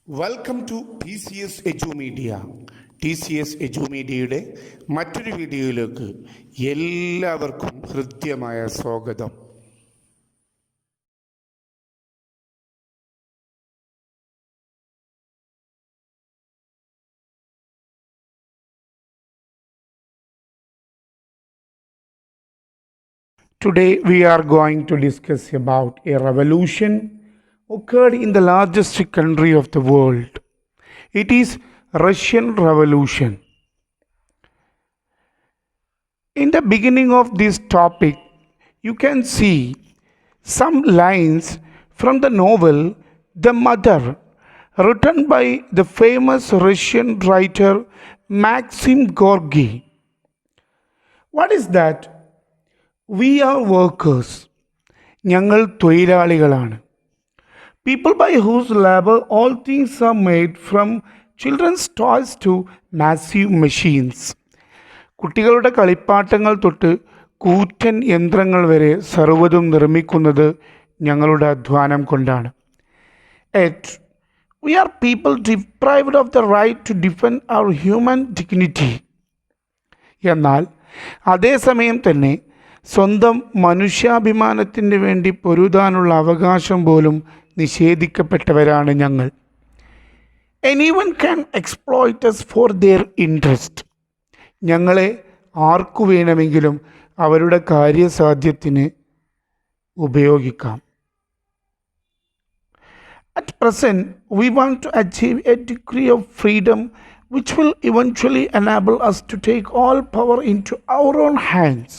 Welcome to T C S Edumedia. T C S എജുമീഡിയയുടെ മറ്റൊരു വീഡിയോയിലേക്ക് എല്ലാവർക്കും ഹൃദ്യമായ സ്വാഗതം. Today we are going to discuss about a revolution occurred in the largest country of the world. It is Russian Revolution. In the beginning of this topic, you can see some lines from the novel The Mother, written by the famous Russian writer Maxim Gorky. What is that? We are workers. ഞങ്ങൾ തൊഴിലാളികളാണ്. People by whose labor all things are made, from children's toys to massive machines. കുട്ടികളുടെ കളിപ്പാട്ടങ്ങൾ തൊട്ട് കൂറ്റൻ യന്ത്രങ്ങൾ വരെ സർവ്വതും നിർമ്മിക്കുന്നത് ഞങ്ങളുടെ അധ്വാനം കൊണ്ടാണ്. Yet, we are people deprived of the right to defend our human dignity. എന്നാൽ അതേസമയം തന്നെ സ്വന്തം മനുഷ്യാഭിമാനത്തിന് വേണ്ടി പൊരുതാനുള്ള അവകാശം പോലും നിഷേധിക്കപ്പെട്ടവരാണ് ഞങ്ങൾ. Anyone can exploit us for their interest. ഞങ്ങളെ ആർക്കു വേണമെങ്കിലും അവരുടെ കാര്യസാധ്യത്തിന് ഉപയോഗിക്കാം. At present, we want to achieve a degree of freedom which will eventually enable us to take all power into our own hands.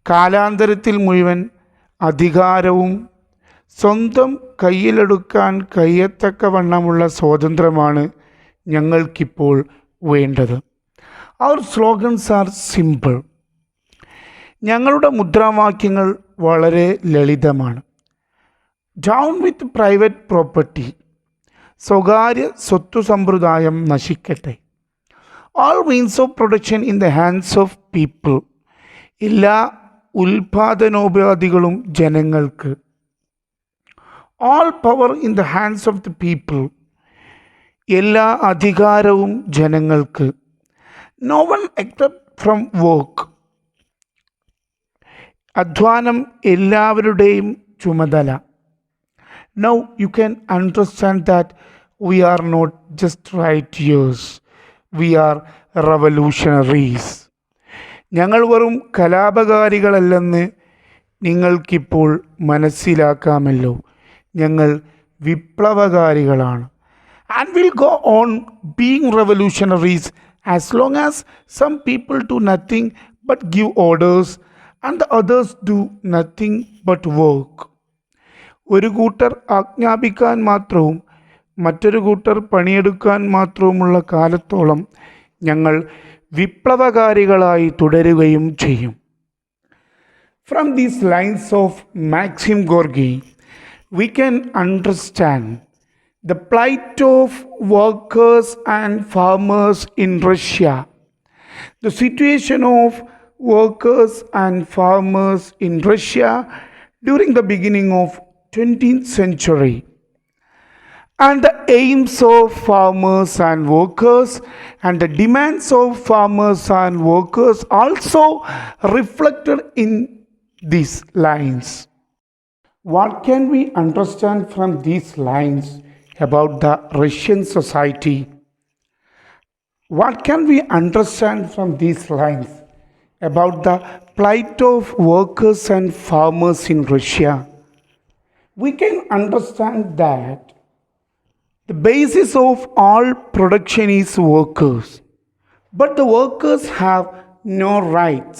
കാലാന്തരത്തിൽ മുഴുവൻ അധികാരവും സ്വന്തം കയ്യിലെടുക്കാൻ കഴിയത്തക്കവണ്ണമുള്ള സ്വാതന്ത്ര്യമാണ് ഞങ്ങൾക്കിപ്പോൾ വേണ്ടത്. അവർ സ്ലോഗൻസ് ആർ സിമ്പിൾ. ഞങ്ങളുടെ മുദ്രാവാക്യങ്ങൾ വളരെ ലളിതമാണ്. Down with private property. സ്വകാര്യ സ്വത്തു സമ്പ്രദായം നശിക്കട്ടെ. All means of production in the hands of people. എല്ലാ ഉൽപാദനോപാധികളും ജനങ്ങൾക്ക്. All power in the hands of the people. എല്ലാ അധികാരവും ജനങ്ങൾക്ക്. No one except from work. അധ്വാനം എല്ലാവരുടെയും ചുമതല. Now you can understand that we are not just writers, we are revolutionaries. ഞങ്ങൾ വെറും കലാപകാരികളല്ലെന്ന് നിങ്ങൾക്കിപ്പോൾ മനസ്സിലാക്കാമല്ലോ. ഞങ്ങൾ വിപ്ലവകാരികളാണ്. And will go on being revolutionaries as long as some people do nothing but give orders and the others do nothing but work. ഒരു കൂട്ടർ ആജ്ഞാപിക്കാൻ മാത്രവും മറ്റൊരു കൂട്ടർ പണിയെടുക്കാൻ മാത്രവുമുള്ള കാലത്തോളം ഞങ്ങൾ വിപ്ലവകാരികളായി തുടരുകയും ചെയ്യും. From these lines of Maxim Gorky, we can understand the plight of workers and farmers in Russia. The situation of workers and farmers in Russia during the beginning of 20th century, and the aims of farmers and workers and the demands of farmers and workers also reflected in these lines. What can we understand from these lines about the Russian society? What can we understand from these lines about the plight of workers and farmers in Russia? We can understand that the basis of all production is workers, but the workers have no rights.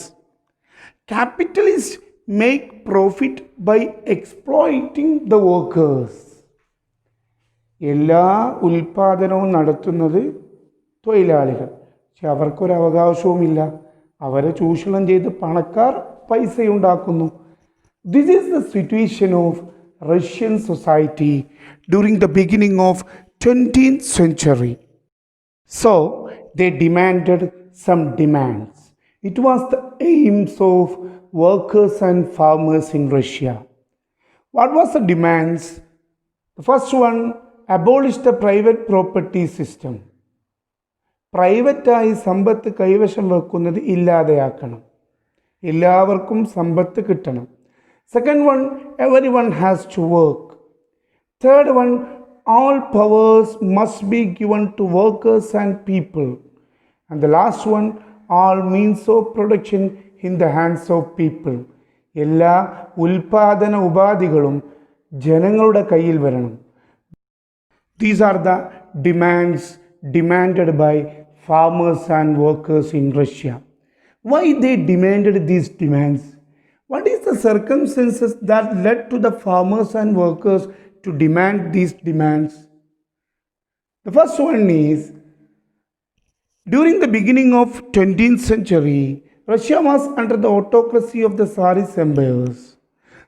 Capitalists make profit by exploiting the workers. എല്ലാ ഉൽപാദനവും നടത്തുന്നത് തൊഴിലാളികൾ. പക്ഷെ അവർക്കൊരവകാശവുമില്ല. അവരെ ചൂഷണം ചെയ്ത് പണക്കാർ പൈസയുണ്ടാക്കുന്നു. This is the situation of Russian society during the beginning of 20th century. So they demanded some demands. It was the aims of workers and farmers in Russia. What was the demands? The first one, abolish the private property system. പ്രൈവറ്റായി സമ്പത്ത് കൈവശം വെക്കുന്നത് ഇല്ലാതെയാക്കണം. എല്ലാവർക്കും സമ്പത്ത് കിട്ടണം. Second one, everyone has to work. Third one, all powers must be given to workers and people. And the last one, all means of production in the hands of people. എല്ലാ ഉൽപാദന ഉപാധികളും ജനങ്ങളുടെ കയ്യിൽ വരണം. These are the demands demanded by farmers and workers in Russia. Why they demanded these demands? What is the circumstances that led to the farmers and workers to demand these demands? The first one is, during the beginning of 20th century, Russia was under the autocracy of the Tsarist empires.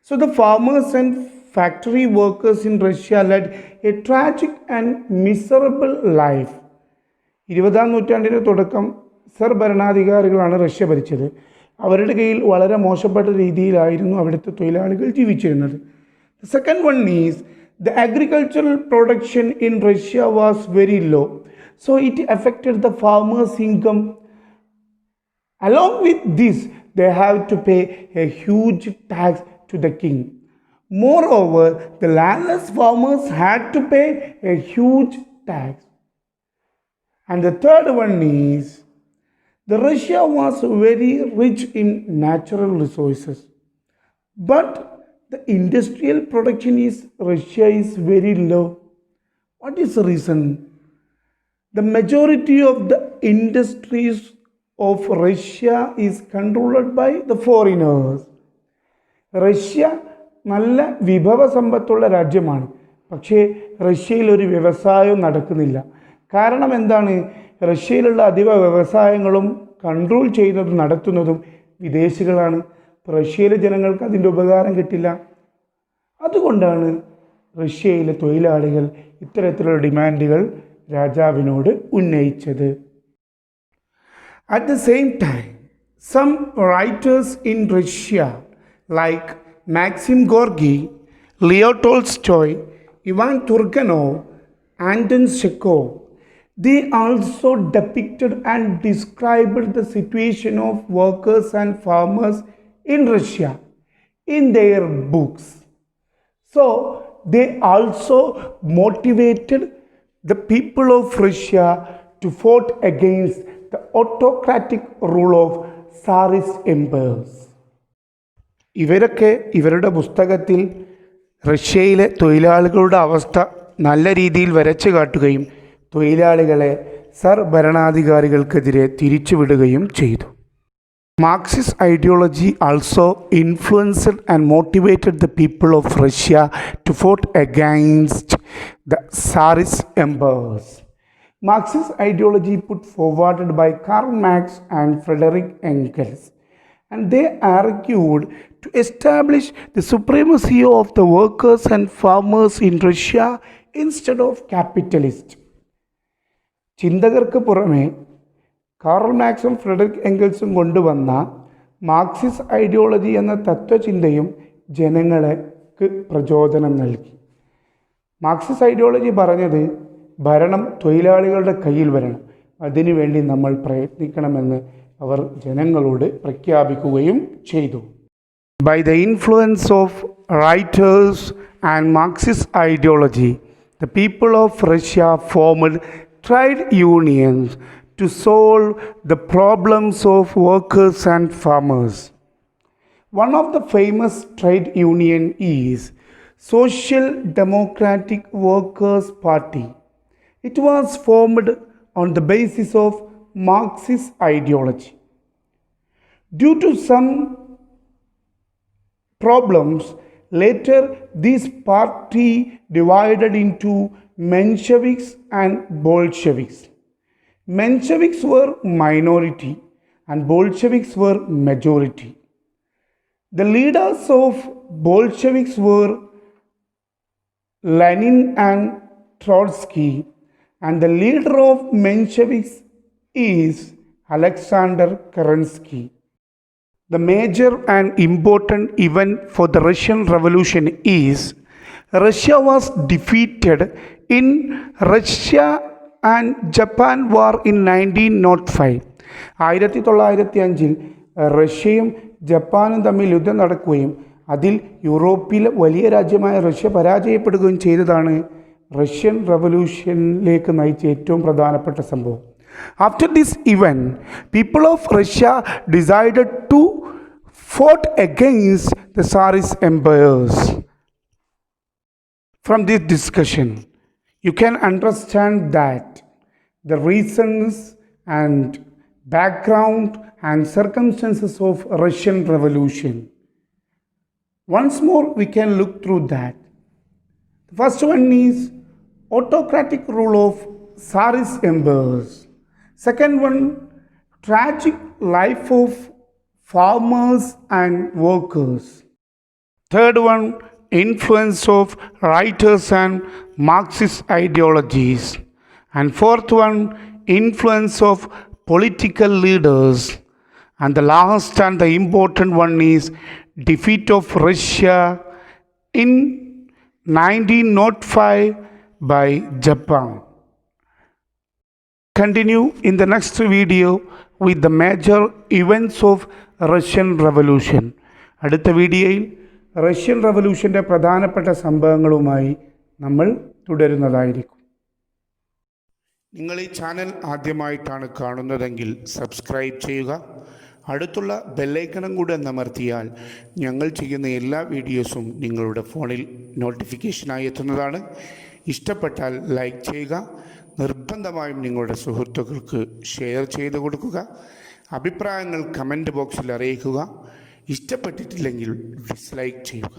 So the farmers and factory workers in Russia led a tragic and miserable life. 20ാം നൂറ്റാണ്ടിൻ്റെ തുടക്കം sir ഭരണാധികാരികളാണ് Russia ഭരിച്ചത്. അവരുടെ കയ്യിൽ വളരെ മോശപ്പെട്ട രീതിയിലായിരുന്നു അവിടുത്തെ തൊഴിലാളികൾ ജീവിച്ചിരുന്നത്. The second one is, the agricultural production in Russia was very low. So it affected the farmers' income. Along with this, they have to pay a huge tax to the king. Moreover, the landless farmers had to pay a huge tax. And the third one is, the Russia was very rich in natural resources. But the industrial production in Russia is very low. What is the reason? The majority of the industries of Russia is controlled by the foreigners. Russia നല്ല വിഭവസമ്പത്തുള്ള രാജ്യമാണ്. പക്ഷേ റഷ്യയിൽ ഒരു വ്യവസായവും നടക്കുന്നില്ല. കാരണം എന്താണ്? റഷ്യയിലുള്ള അധിക വ്യവസായങ്ങളും കൺട്രോൾ ചെയ്യുന്നതും നടത്തുന്നതും വിദേശികളാണ്. റഷ്യയിലെ ജനങ്ങൾക്ക് അതിൻ്റെ ഉപകാരം കിട്ടില്ല. അതുകൊണ്ടാണ് റഷ്യയിലെ തൊഴിലാളികൾ ഇത്തരത്തിലുള്ള ഡിമാൻഡുകൾ രാജാവിനോട് ഉന്നയിച്ചത്. At the same time, some writers in Russia like Maxim Gorky, Leo Tolstoy, Ivan Turgenev, Anton Chekhov, they also depicted and described the situation of workers and farmers in Russia in their books. So they also motivated the people of Russia to fight against the autocratic rule of Tsarist empires. ഇവരൊക്കെ ഇവരുടെ പുസ്തകത്തിൽ റഷ്യയിലെ തൊഴിലാളികളുടെ അവസ്ഥ നല്ല രീതിയിൽ വരച്ചു കാട്ടുകയും തൊഴിലാളികളെ സർ ഭരണാധികാരികൾക്കെതിരെ തിരിച്ചുവിടുകയും ചെയ്തു. Marxist ideology also influenced and motivated the people of Russia to fight against the Tsarist empires. Marxist ideology put forward by Karl Marx and Friedrich Engels, and they argued to establish the supremacy of the workers and farmers in Russia instead of capitalists. ചിന്തകർക്ക് പുറമെ Karl മാക്സും Frederick എംഗൽസും കൊണ്ടുവന്ന Marxist ideology എന്ന തത്വചിന്തയും ജനങ്ങൾക്ക് പ്രചോദനം നൽകി. Marxist ideology പറഞ്ഞത് ഭരണം തൊഴിലാളികളുടെ കയ്യിൽ വരണം, അതിനുവേണ്ടി നമ്മൾ പ്രയത്നിക്കണമെന്ന് അവർ ജനങ്ങളോട് പ്രഖ്യാപിക്കുകയും ചെയ്തു. By the influence of writers and Marxist ideology, the people of Russia formed trade unions to solve the problems of workers and farmers. One of the famous trade union is Social Democratic Workers Party. It was formed on the basis of Marxist ideology. Due to some problems, later this party divided into Mensheviks and Bolsheviks. Mensheviks were minority and Bolsheviks were majority. The leaders of Bolsheviks were Lenin and Trotsky, and the leader of Mensheviks is Alexander Kerensky. The major and important event for the Russian Revolution is Russia was defeated in Russia and Japan War in 1905. 1905 റഷ്യയും ജപ്പാനും തമ്മിൽ യുദ്ധം നടക്കുകയും അതിൽ യൂറോപ്പിലെ വലിയ രാജ്യമായ Russia പരാജയപ്പെടുകയും ചെയ്തതാണ് റഷ്യൻ റവല്യൂഷനിലേക്ക് നയിച്ച ഏറ്റവും പ്രധാനപ്പെട്ട സംഭവം. After this event, people of Russia decided to fought against the Tsarist empires. From this discussion, you can understand that the reasons and background and circumstances of Russian Revolution. Once more, we can look through that. The first one is autocratic rule of Tsarist empires. Second one, tragic life of farmers and workers. Third one, influence of writers and Marxist ideologies. And fourth one, influence of political leaders. And the last and the important one is defeat of Russia in 1905 by Japan. Continue in the next video with the major events of Russian Revolution. അടുത്ത വീഡിയോയിൽ Russian റവല്യൂഷൻ്റെ പ്രധാനപ്പെട്ട സംഭവങ്ങളുമായി നമ്മൾ തുടരുന്നതായിരിക്കും. നിങ്ങൾ ഈ channel ആദ്യമായിട്ടാണ് കാണുന്നതെങ്കിൽ subscribe ചെയ്യുക. അടുത്തുള്ള ബെല്ലൈക്കണും കൂടെ അമർത്തിയാൽ ഞങ്ങൾ ചെയ്യുന്ന എല്ലാ വീഡിയോസും നിങ്ങളുടെ ഫോണിൽ നോട്ടിഫിക്കേഷനായി എത്തുന്നതാണ്. ഇഷ്ടപ്പെട്ടാൽ ലൈക്ക് ചെയ്യുക. നിർബന്ധമായും നിങ്ങളുടെ സുഹൃത്തുക്കൾക്ക് ഷെയർ ചെയ്ത് കൊടുക്കുക. അഭിപ്രായങ്ങൾ കമൻറ്റ് ബോക്സിൽ അറിയിക്കുക. ഇഷ്ടപ്പെട്ടിട്ടില്ലെങ്കിൽ ഡിസ്ലൈക്ക് ചെയ്യുക.